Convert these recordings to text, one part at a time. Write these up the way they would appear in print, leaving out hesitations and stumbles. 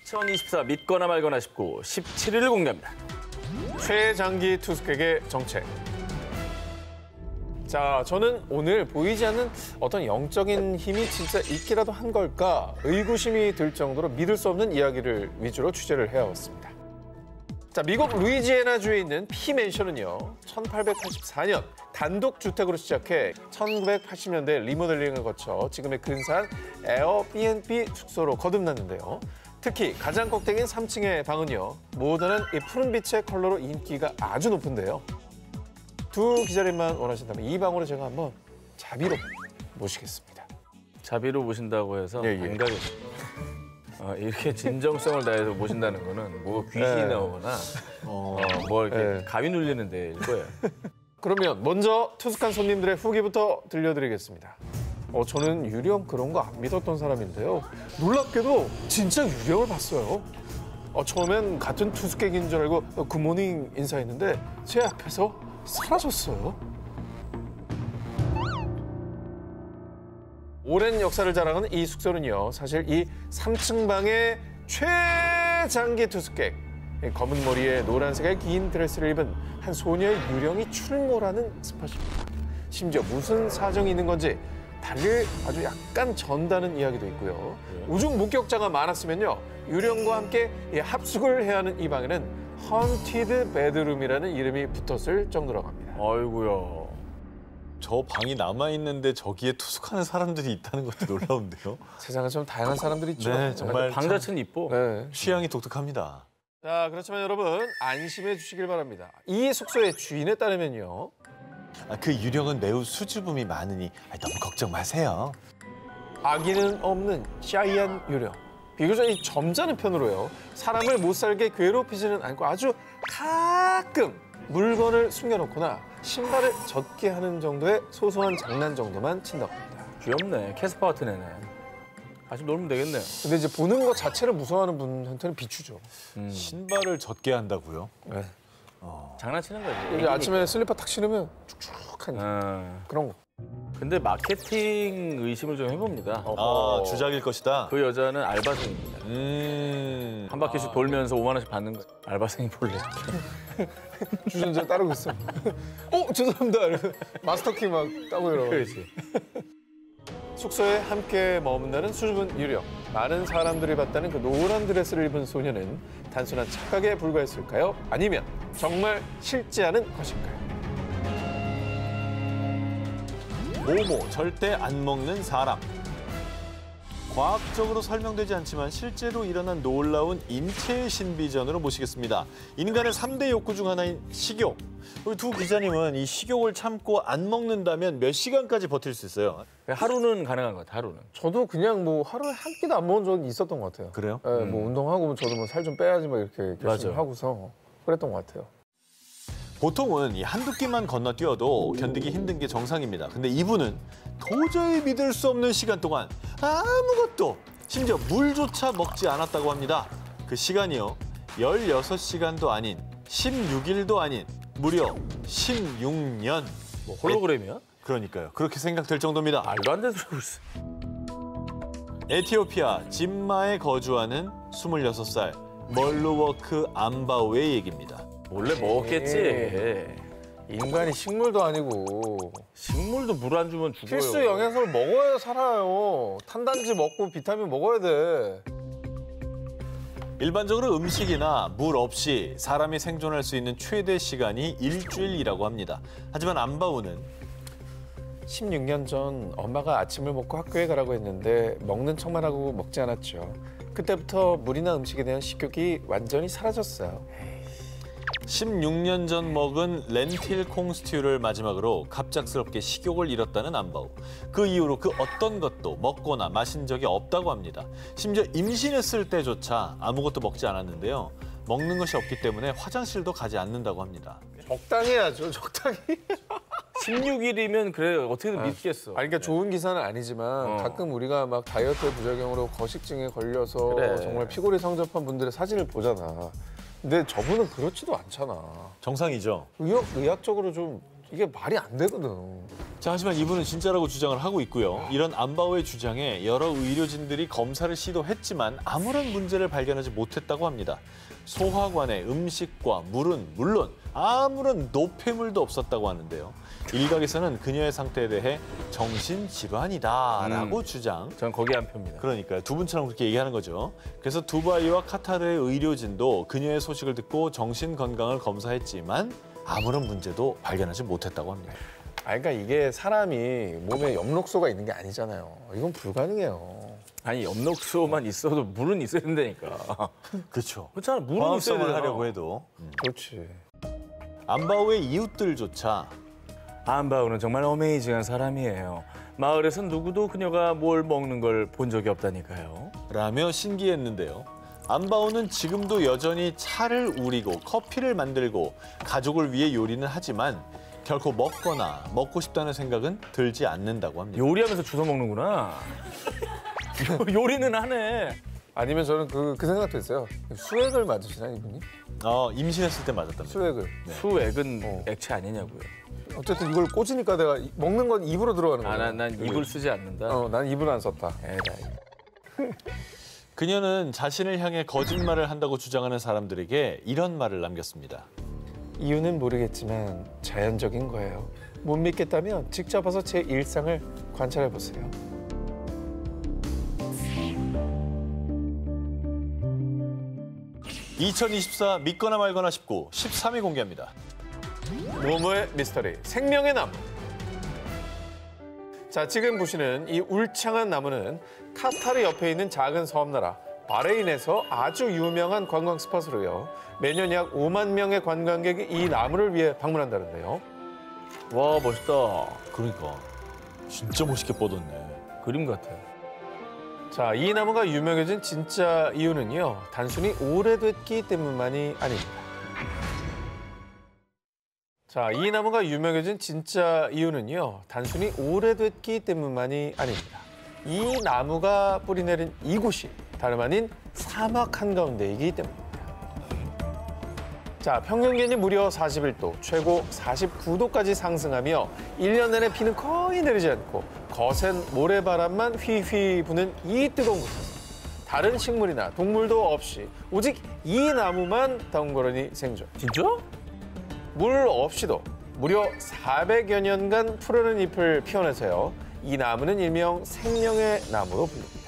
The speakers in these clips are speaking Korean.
2024 믿거나 말거나 19, 17일 공개합니다. 최장기 투숙객의 정체. 자, 저는 오늘 보이지 않는 어떤 영적인 힘이 진짜 있기라도 한 걸까 의구심이 들 정도로 믿을 수 없는 이야기를 위주로 취재를 해왔습니다. 자, 미국 루이지애나주에 있는 P맨션은요, 1884년 단독 주택으로 시작해 1980년대 리모델링을 거쳐 지금의 근사한 에어비앤비 숙소로 거듭났는데요. 특히 가장 꼭대기인 3층의 방은요, 모던한 이 푸른빛의 컬러로 인기가 아주 높은데요. 두 기자님만 원하신다면 이 방으로 제가 한번 자비로 모시겠습니다. 자비로 모신다고 해서 예, 예. 안 가겠습니다. 이렇게 진정성을 다해서 모신다는 거는 뭐가 귀신이 네. 나오거나 뭐 이렇게 네. 가위 눌리는 데일 거예요. 그러면 먼저 투숙한 손님들의 후기부터 들려드리겠습니다. 저는 유령 그런 거 안 믿었던 사람인데요. 놀랍게도 진짜 유령을 봤어요. 처음엔 같은 투숙객인 줄 알고 굿모닝 인사했는데 제 앞에서 사라졌어요. 오랜 역사를 자랑하는 이 숙소는요, 사실 이 3층 방의 최장기 투숙객, 검은 머리에 노란색의 긴 드레스를 입은 한 소녀의 유령이 출몰하는 스팟입니다. 심지어 무슨 사정이 있는 건지 달릴 아주 약간 전다는 이야기도 있고요. 우중 목격자가 많았으면요, 유령과 함께 합숙을 해야 하는 이 방에는 헌티드 베드룸이라는 이름이 붙었을 정도라고 합니다. 아이고야. 저 방이 남아있는데 저기에 투숙하는 사람들이 있다는 것도 놀라운데요. 세상에 좀 다양한 사람들이 있죠. 네, 정말 방 자체는 이뻐. 네. 취향이 독특합니다. 자, 그렇지만 여러분 안심해 주시길 바랍니다. 이 숙소의 주인에 따르면요, 그 유령은 매우 수줍음이 많으니 너무 걱정 마세요. 악의는 없는 샤이한 유령. 비교적 이 점잖은 편으로요, 사람을 못 살게 괴롭히지는 않고 아주 가끔 물건을 숨겨놓거나 신발을 젖게 하는 정도의 소소한 장난 정도만 친다고 합니다. 귀엽네. 캐스퍼 같은 애네. 아직 놀면 되겠네요. 근데 이제 보는 것 자체를 무서워하는 분한테는 비추죠. 신발을 젖게 한다고요? 네. 장난치는 거지. 이제 애기니까. 아침에 슬리퍼 탁 신으면 축축한 그런 거. 근데 마케팅 의심을 좀 해봅니다. 주작일 것이다. 그 여자는 알바생입니다. 한 바퀴씩 돌면서 5만 원씩 받는 거. 알바생이 볼래. 주전자 따르고 있어. 죄송합니다. 이러면서 마스터키 막 따고 이러고. 그렇지. 숙소에 함께 머문다는 수줍은 유령. 많은 사람들이 봤다는 그 노란 드레스를 입은 소녀는 단순한 착각에 불과했을까요? 아니면 정말 실제하는 것일까요? 모모, 절대 안 먹는 사람. 과학적으로 설명되지 않지만 실제로 일어난 놀라운 인체의 신비전으로 모시겠습니다. 인간의 3대 욕구 중 하나인 식욕. 우리 두 기자님은 이 식욕을 참고 안 먹는다면 몇 시간까지 버틸 수 있어요? 하루는 가능한 것 같아, 하루는. 저도 그냥 뭐 하루에 한 끼도 안 먹은 적은 있었던 것 같아요. 그래요? 네, 뭐 운동하고 저도 뭐 살 좀 빼야지 막 이렇게 결심을 맞아. 하고서 그랬던 것 같아요. 보통은 이 한두 끼만 건너뛰어도 견디기 힘든 게 정상입니다. 근데 이분은 도저히 믿을 수 없는 시간 동안 아무것도, 심지어 물조차 먹지 않았다고 합니다. 그 시간이요, 16시간도 아닌 16일도 아닌 무려 16년. 뭐 홀로그램이야? 그러니까요. 그렇게 생각될 정도입니다. 말도 안 되는 소리 있어. 에티오피아 짐마에 거주하는 26살 멀루워크 암바오의 얘기입니다. 원래 먹었겠지. 인간이 식물도 아니고 식물도 물 안 주면 죽어요. 필수 영양소를 먹어야 살아요. 탄단지 먹고 비타민 먹어야 돼. 일반적으로 음식이나 물 없이 사람이 생존할 수 있는 최대 시간이 일주일이라고 합니다. 하지만 암바오는 16년 전 엄마가 아침을 먹고 학교에 가라고 했는데 먹는 척만 하고 먹지 않았죠. 그때부터 물이나 음식에 대한 식욕이 완전히 사라졌어요. 16년 전 먹은 렌틸 콩 스튜를 마지막으로 갑작스럽게 식욕을 잃었다는 암바오. 그 이후로 그 어떤 것도 먹거나 마신 적이 없다고 합니다. 심지어 임신했을 때조차 아무것도 먹지 않았는데요. 먹는 것이 없기 때문에 화장실도 가지 않는다고 합니다. 적당히 해야죠, 적당히. 16일이면 그래 어떻게든 믿겠어. 아니, 그러니까 좋은 기사는 아니지만 가끔 우리가 막 다이어트 부작용으로 거식증에 걸려서 그래. 정말 피골이 성접한 분들의 사진을 보잖아. 근데 저분은 그렇지도 않잖아. 정상이죠. 의학적으로 좀 이게 말이 안 되거든. 자, 하지만 이분은 진짜라고 주장을 하고 있고요. 이런 안바오의 주장에 여러 의료진들이 검사를 시도했지만 아무런 문제를 발견하지 못했다고 합니다. 소화관에 음식과 물은 물론 아무런 노폐물도 없었다고 하는데요. 일각에서는 그녀의 상태에 대해 정신질환이다라고 주장. 전 거기 한 표입니다. 그러니까요. 두 분처럼 그렇게 얘기하는 거죠. 그래서 두바이와 카타르의 의료진도 그녀의 소식을 듣고 정신 건강을 검사했지만 아무런 문제도 발견하지 못했다고 합니다. 그러니까 이게 사람이 몸에 엽록소가 있는 게 아니잖아요. 이건 불가능해요. 아니 엽록소만 있어도 물은 있어야 된다니까. 그렇죠. 그렇잖아. 물은 있어야 화합성을 되잖아. 하려고 해도. 그렇지. 안바오의 이웃들조차 안바우는 정말 어메이징한 사람이에요. 마을에선 누구도 그녀가 뭘 먹는 걸 본 적이 없다니까요. 라며 신기했는데요. 안바오는 지금도 여전히 차를 우리고 커피를 만들고 가족을 위해 요리는 하지만 결코 먹거나 먹고 싶다는 생각은 들지 않는다고 합니다. 요리하면서 주워 먹는구나. 요리는 하네. 아니면 저는 그 생각도 했어요. 수액을 맞으시나 이분이? 임신했을 때 맞았답니다. 수액을. 수액은 액체 아니냐고요. 어쨌든 이걸 꽂으니까 내가 먹는 건 입으로 들어가는 거야. 난 입을 쓰지 않는다. 난 입을 안 썼다. 에라이. 그녀는 자신을 향해 거짓말을 한다고 주장하는 사람들에게 이런 말을 남겼습니다. 이유는 모르겠지만 자연적인 거예요. 못 믿겠다면 직접 와서 제 일상을 관찰해 보세요. (2024) 믿거나 말거나 19 13위 공개합니다. 모모의 미스터리 생명의 나무. 자, 지금 보시는 이 울창한 나무는 카타르 옆에 있는 작은 섬나라 바레인에서 아주 유명한 관광 스팟으로요. 매년 약 5만 명의 관광객이 이 나무를 위해 방문한다는데요. 와 멋있다. 그러니까 진짜 멋있게 뻗었네. 그림 같아. 자, 이 나무가 유명해진 진짜 이유는요. 단순히 오래됐기 때문만이 아닙니다. 자, 이 나무가 유명해진 진짜 이유는요. 단순히 오래됐기 때문만이 아닙니다. 이 나무가 뿌리내린 이곳이 다름 아닌 사막 한가운데이기 때문입니다. 자, 평균 기온이 무려 41도, 최고 49도까지 상승하며 1년 내내 비는 거의 내리지 않고 거센 모래바람만 휘휘 부는 이 뜨거운 곳에서 다른 식물이나 동물도 없이 오직 이 나무만 덩그러니 생존. 진짜? 물 없이도 무려 400여 년간 푸르른 잎을 피워내서요. 이 나무는 일명 생명의 나무로 불립니다.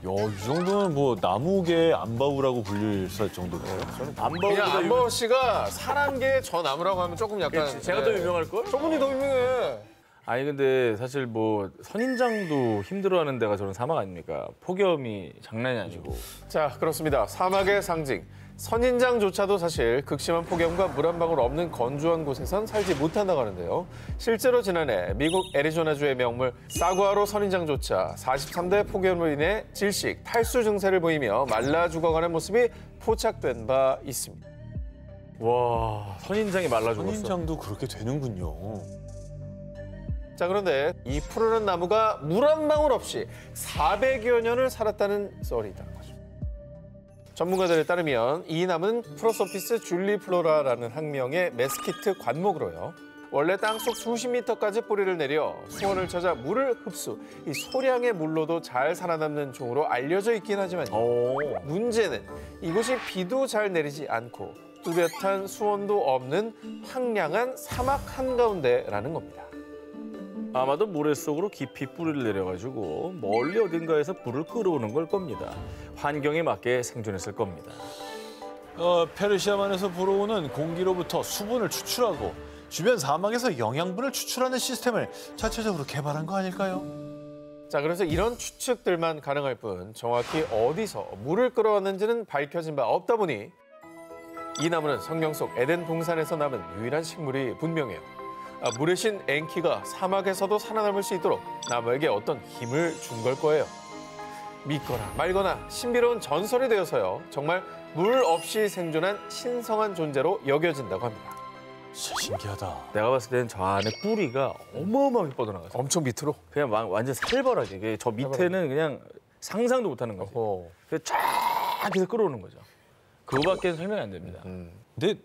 이 정도면 뭐 나무계 안바우라고 불릴 정도네요. 그냥 안바우보다 안바우 씨가 사람계의 저 나무라고 하면 조금 약간 제가 더 유명할 걸? 저분이 더 유명해. 아니 근데 사실 뭐 선인장도 힘들어하는 데가 저런 사막 아닙니까? 폭염이 장난이 아니고. 자, 그렇습니다. 사막의 상징. 선인장조차도 사실 극심한 폭염과 물 한 방울 없는 건조한 곳에선 살지 못한다고 하는데요. 실제로 지난해 미국 애리조나주의 명물 사구아로 선인장조차 43대 폭염으로 인해 질식, 탈수 증세를 보이며 말라 죽어가는 모습이 포착된 바 있습니다. 와 선인장이 말라 죽었어. 선인장도 그렇게 되는군요. 자, 그런데 이 푸르른 나무가 물 한 방울 없이 400여 년을 살았다는 썰이 있다는 거죠. 전문가들에 따르면 이 나무는 프로소피스 줄리플로라라는 학명의 메스키트 관목으로요. 원래 땅속 수십 미터까지 뿌리를 내려 수온을 찾아 물을 흡수, 이 소량의 물로도 잘 살아남는 종으로 알려져 있긴 하지만 문제는 이곳이 비도 잘 내리지 않고 뚜렷한 수온도 없는 황량한 사막 한가운데라는 겁니다. 아마도 모래 속으로 깊이 뿌리를 내려가지고 멀리 어딘가에서 불을 끌어오는 걸 겁니다. 환경에 맞게 생존했을 겁니다. 페르시아만에서 불어오는 공기로부터 수분을 추출하고 주변 사막에서 영양분을 추출하는 시스템을 자체적으로 개발한 거 아닐까요? 자, 그래서 이런 추측들만 가능할 뿐 정확히 어디서 물을 끌어왔는지는 밝혀진 바 없다 보니 이 나무는 성경 속 에덴 동산에서 남은 유일한 식물이 분명해요. 물의 신 엔키가 사막에서도 살아남을 수 있도록 나무에게 어떤 힘을 준 걸 거예요. 믿거나 말거나 신비로운 전설이 되어서요. 정말 물 없이 생존한 신성한 존재로 여겨진다고 합니다. 진짜 신기하다. 내가 봤을 때는 저 안에 뿌리가 어마어마하게 뻗어나갔어. 엄청 밑으로. 그냥 완전 살벌하게. 이게 저 밑에는 그냥 상상도 못하는 거지. 그래서 쫙 해서 끌어오는 거죠. 그거밖에는 설명이 안 됩니다. 근데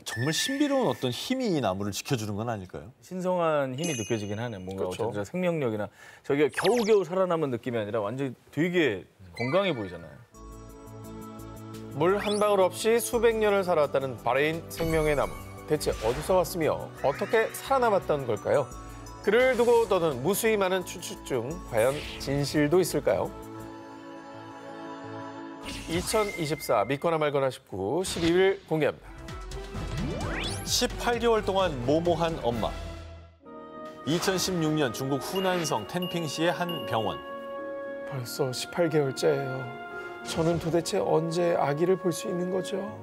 정말 신비로운 어떤 힘이 이 나무를 지켜주는 건 아닐까요? 신성한 힘이 느껴지긴 하네. 뭔가 그렇죠. 어쨌든 생명력이나 저게 겨우겨우 살아남은 느낌이 아니라 완전히 되게 건강해 보이잖아요. 물 한 방울 없이 수백 년을 살아왔다는 바레인 생명의 나무. 대체 어디서 왔으며 어떻게 살아남았던 걸까요? 그를 두고 떠도는 무수히 많은 추측 중 과연 진실도 있을까요? 2024 믿거나 말거나 19 12일 공개합니다. 18개월 동안 모모한 엄마. 2016년 중국 후난성 텐핑시의 한 병원. 벌써 18개월째예요. 저는 도대체 언제 아기를 볼 수 있는 거죠?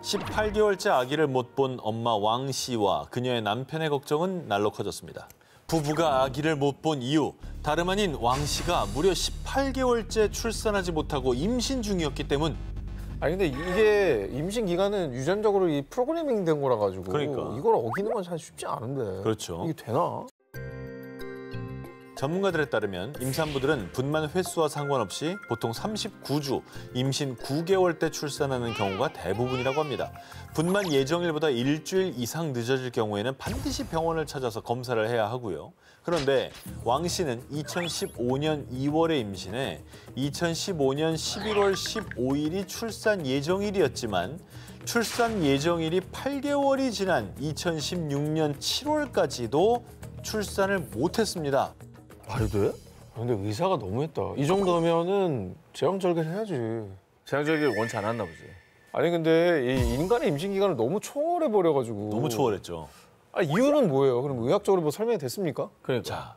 18개월째 아기를 못 본 엄마 왕 씨와 그녀의 남편의 걱정은 날로 커졌습니다. 부부가 아기를 못 본 이유, 다름 아닌 왕 씨가 무려 18개월째 출산하지 못하고 임신 중이었기 때문. 아니 근데 이게 임신 기간은 유전적으로 이 프로그래밍 된 거라 가지고 그러니까. 이걸 어기는 건 참 쉽지 않은데. 그렇죠. 이게 되나? 전문가들에 따르면 임산부들은 분만 횟수와 상관없이 보통 39주, 임신 9개월 때 출산하는 경우가 대부분이라고 합니다. 분만 예정일보다 일주일 이상 늦어질 경우에는 반드시 병원을 찾아서 검사를 해야 하고요. 그런데 왕 씨는 2015년 2월에 임신해 2015년 11월 15일이 출산 예정일이었지만 출산 예정일이 8개월이 지난 2016년 7월까지도 출산을 못했습니다. 말이 돼? 근데 의사가 너무했다. 이 정도면은 제왕절개를 해야지. 제왕절개를 원치 않았나 보지. 아니 근데 이 인간의 임신 기간을 너무 초월해 버려가지고. 너무 초월했죠. 아 이유는 뭐예요? 그럼 의학적으로 뭐 설명이 됐습니까? 그러니까. 자,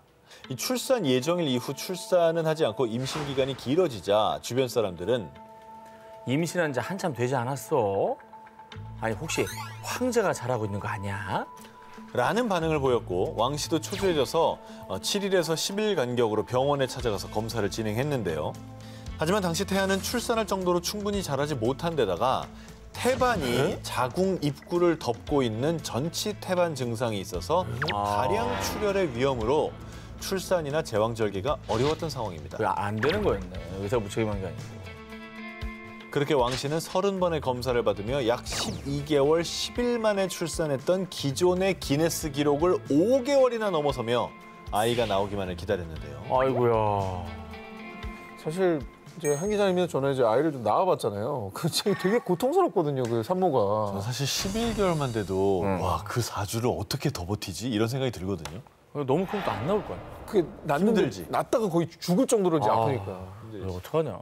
이 출산 예정일 이후 출산은 하지 않고 임신 기간이 길어지자 주변 사람들은 임신한 지 한참 되지 않았어? 아니 혹시 황제가 잘하고 있는 거 아니야? 라는 반응을 보였고 왕 씨도 초조해져서 7일에서 10일 간격으로 병원에 찾아가서 검사를 진행했는데요. 하지만 당시 태아는 출산할 정도로 충분히 자라지 못한 데다가 태반이 자궁 입구를 덮고 있는 전치 태반 증상이 있어서 다량 출혈의 위험으로 출산이나 제왕절개가 어려웠던 상황입니다. 그게 안 되는 거였네. 의사 무책임한 게 아니고. 그렇게 왕 씨는 30번의 검사를 받으며 약 12개월 10일 만에 출산했던 기존의 기네스 기록을 5개월이나 넘어서며 아이가 나오기만을 기다렸는데요. 아이고야. 사실 이제 한 기자님이 전에 이제 아이를 좀 낳아봤잖아요. 그 되게 고통스럽거든요. 그 산모가. 사실 11개월만 돼도 와, 그 4주를 어떻게 더 버티지? 이런 생각이 들거든요. 너무 크면 또 안 나올 거야. 그게 낳는데 힘들지. 낳다가 거의 죽을 정도로 이제 아프니까. 이거 어떡하냐.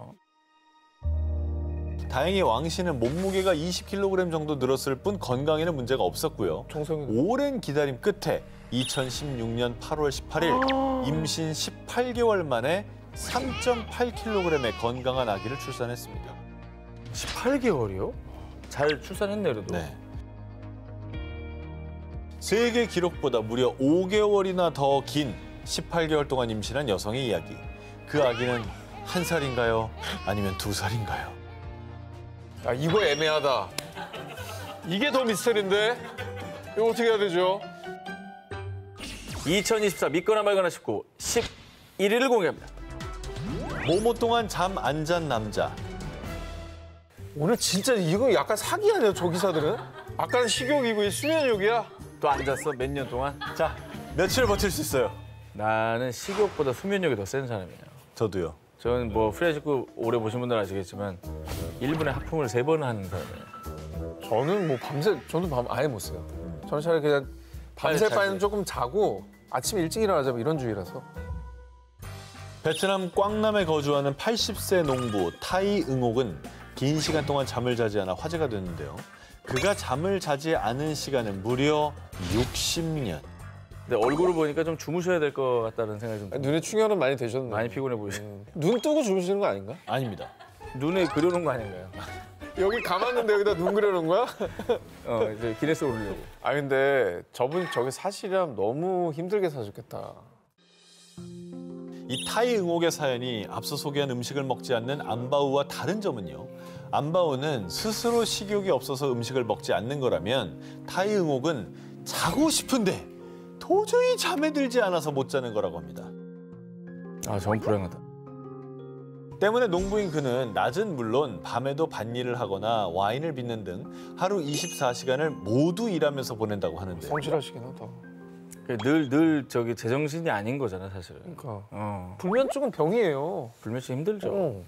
다행히 왕 씨는 몸무게가 20kg 정도 늘었을 뿐 건강에는 문제가 없었고요. 정성이. 오랜 기다림 끝에 2016년 8월 18일 임신 18개월 만에 3.8kg의 건강한 아기를 출산했습니다. 18개월이요? 잘 출산했네 그래도. 네. 세계 기록보다 무려 5개월이나 더 긴 18개월 동안 임신한 여성의 이야기. 그 아기는 1살인가요? 아니면 2살인가요? 야 이거 애매하다. 이게 더 미스터리인데? 이거 어떻게 해야 되죠? 2024 믿거나 말거나 19 11일 공개합니다. 모모 동안 잠 안 잔 남자. 오늘 진짜 이거 약간 사기 아니야 저 기사들은? 아까는 식욕이고 수면욕이야? 또 앉았어 몇 년 동안? 자, 며칠 버틸 수 있어요? 나는 식욕보다 수면력이 더 센 사람이에요. 저도요. 저는 뭐 프리야식구 오래 보신 분들 아시겠지만 1분에 하품을 3번 하는 사람이에요. 저는 뭐 밤새 저도 밤 아예 못 새요. 저는 차라리 그냥 밤새 빨리 바에는 자지. 조금 자고 아침 일찍 일어나자 뭐 이런 주의라서. 베트남 꽝남에 거주하는 80세 농부 타이 응옥은 긴 시간 동안 잠을 자지 않아 화제가 됐는데요. 그가 잠을 자지 않은 시간은 무려 60년. 근데 얼굴을 보니까 좀 주무셔야 될 것 같다는 생각이 좀 들어요. 눈에 충혈은 많이 되셨네. 많이 피곤해 보이시죠? 눈 뜨고 주무시는 거 아닌가? 아닙니다. 눈에 그려놓은 거 아닌가요? 여기 감았는데 여기다 눈 그려놓은 거야? 이제 기네스 오르려고. 아 근데 저분 저게 사실이라면 너무 힘들게 사셨겠다. 이 타이 응옥의 사연이 앞서 소개한 음식을 먹지 않는 안바우와 다른 점은요. 안바우는 스스로 식욕이 없어서 음식을 먹지 않는 거라면 타이 응옥은 자고 싶은데 도저히 잠에 들지 않아서 못 자는 거라고 합니다. 아, 전 불행하다. 때문에 농부인 그는 낮은 물론 밤에도 밭일을 하거나 와인을 빚는 등 하루 24시간을 모두 일하면서 보낸다고 하는데 성실하시긴 하다. 늘 저기 제정신이 아닌 거잖아 사실은. 그러니까 불면증은 병이에요. 불면증 힘들죠. 어.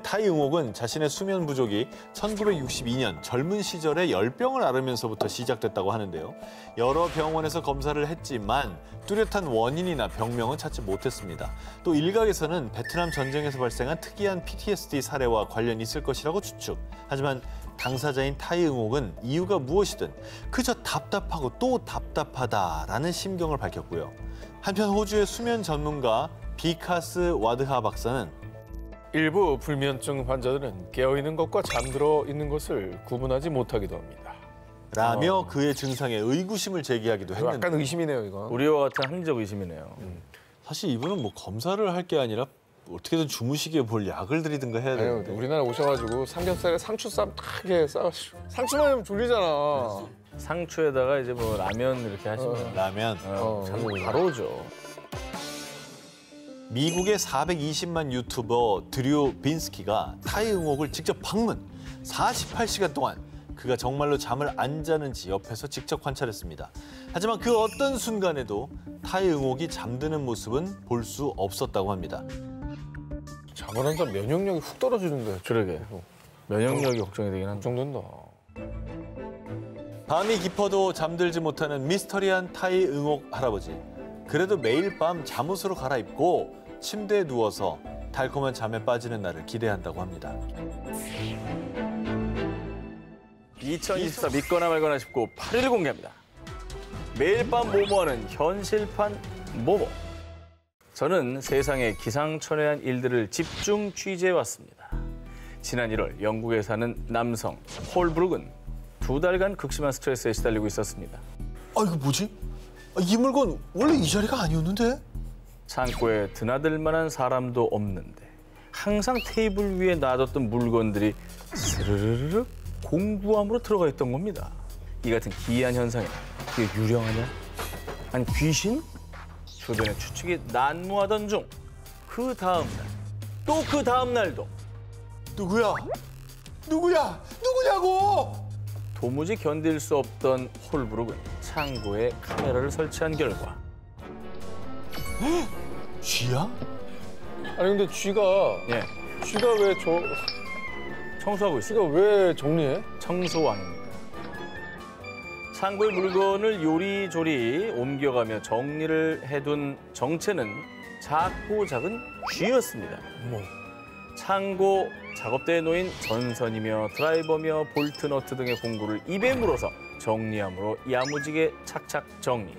타이응옥은 자신의 수면 부족이 1962년 젊은 시절에 열병을 앓으면서부터 시작됐다고 하는데요. 여러 병원에서 검사를 했지만 뚜렷한 원인이나 병명은 찾지 못했습니다. 또 일각에서는 베트남 전쟁에서 발생한 특이한 PTSD 사례와 관련이 있을 것이라고 추측. 하지만 당사자인 타이응옥은 이유가 무엇이든 그저 답답하고 또 답답하다라는 심경을 밝혔고요. 한편 호주의 수면 전문가 비카스 와드하 박사는 일부 불면증 환자들은 깨어있는 것과 잠들어 있는 것을 구분하지 못하기도 합니다. 라며 그의 증상에 의구심을 제기하기도 했는데 약간 의심이네요, 이건. 우리와 같은 합리적 의심이네요. 사실 이분은 뭐 검사를 할 게 아니라 어떻게든 주무시기에 뭘 약을 드리든가 해야 아유, 되는데 우리나라 오셔가지고 삼겹살에 상추쌈 탁게 싸가지고 상추만 하면 졸리잖아. 상추에다가 이제 뭐 라면 이렇게 하시면 라면. 참 바로 오죠. 미국의 420만 유튜버 드류 빈스키가 타이응옥을 직접 방문. 48시간 동안 그가 정말로 잠을 안 자는지 옆에서 직접 관찰했습니다. 하지만 그 어떤 순간에도 타이응옥이 잠드는 모습은 볼 수 없었다고 합니다. 잠을 안 자면 면역력이 훅 떨어지는데. 그러게. 면역력이 걱정이 되긴 한다. 걱정된다. 밤이 깊어도 잠들지 못하는 미스터리한 타이응옥 할아버지. 그래도 매일 밤 잠옷으로 갈아입고 침대에 누워서 달콤한 잠에 빠지는 날을 기대한다고 합니다. 2024 믿거나 말거나 싶고 8일 공개합니다. 매일 밤 모모하는 현실판 모모. 저는 세상의 기상천외한 일들을 집중 취재해왔습니다. 지난 1월 영국에 사는 남성 홀브룩은 2달간 극심한 스트레스에 시달리고 있었습니다. 아 이거 뭐지? 이 물건 원래 이 자리가 아니었는데? 창고에 드나들 만한 사람도 없는데 항상 테이블 위에 놔뒀던 물건들이 스르르르 공구함으로 들어가 있던 겁니다. 이 같은 기이한 현상에 그게 유령하냐? 아니 귀신? 주변의 추측이 난무하던 중 그 다음 날, 또 그 다음 날도 누구야? 누구야? 누구냐고? 도무지 견딜 수 없던 홀브룩은 창고에 카메라를 설치한 결과 쥐야? 아니 근데 쥐가 예, 왜 청소하고 있어요. 쥐가 왜 정리해? 청소왕입니다. 창고의 물건을 요리조리 옮겨가며 정리를 해둔 정체는 작고 작은 쥐였습니다. 어머. 창고 작업대에 놓인 전선이며 드라이버며 볼트, 너트 등의 공구를 입에 물어서 정리함으로 야무지게 착착 정리.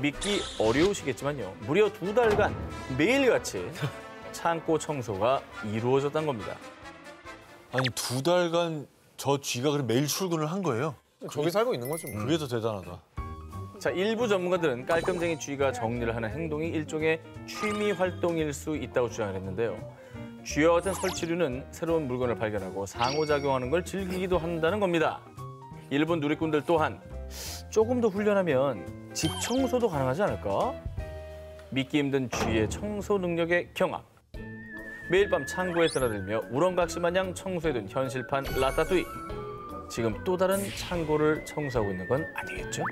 믿기 어려우시겠지만요. 무려 2달간 매일같이 창고 청소가 이루어졌다는 겁니다. 아니 2달간 저 쥐가 그럼 매일 출근을 한 거예요? 저기 살고 있는 거지 뭐. 그게 더 대단하다. 자, 일부 전문가들은 깔끔쟁이 쥐가 정리를 하는 행동이 일종의 취미 활동일 수 있다고 주장을 했는데요. 쥐와 같은 설치류는 새로운 물건을 발견하고 상호작용하는 걸 즐기기도 한다는 겁니다. 일본 누리꾼들 또한 조금 더 훈련하면 집 청소도 가능하지 않을까? 믿기 힘든 쥐의 청소 능력의 경악. 매일 밤 창고에 드나들며 우렁각시 마냥 청소해둔 현실판 라따뚜이. 지금 또 다른 창고를 청소하고 있는 건 아니겠죠?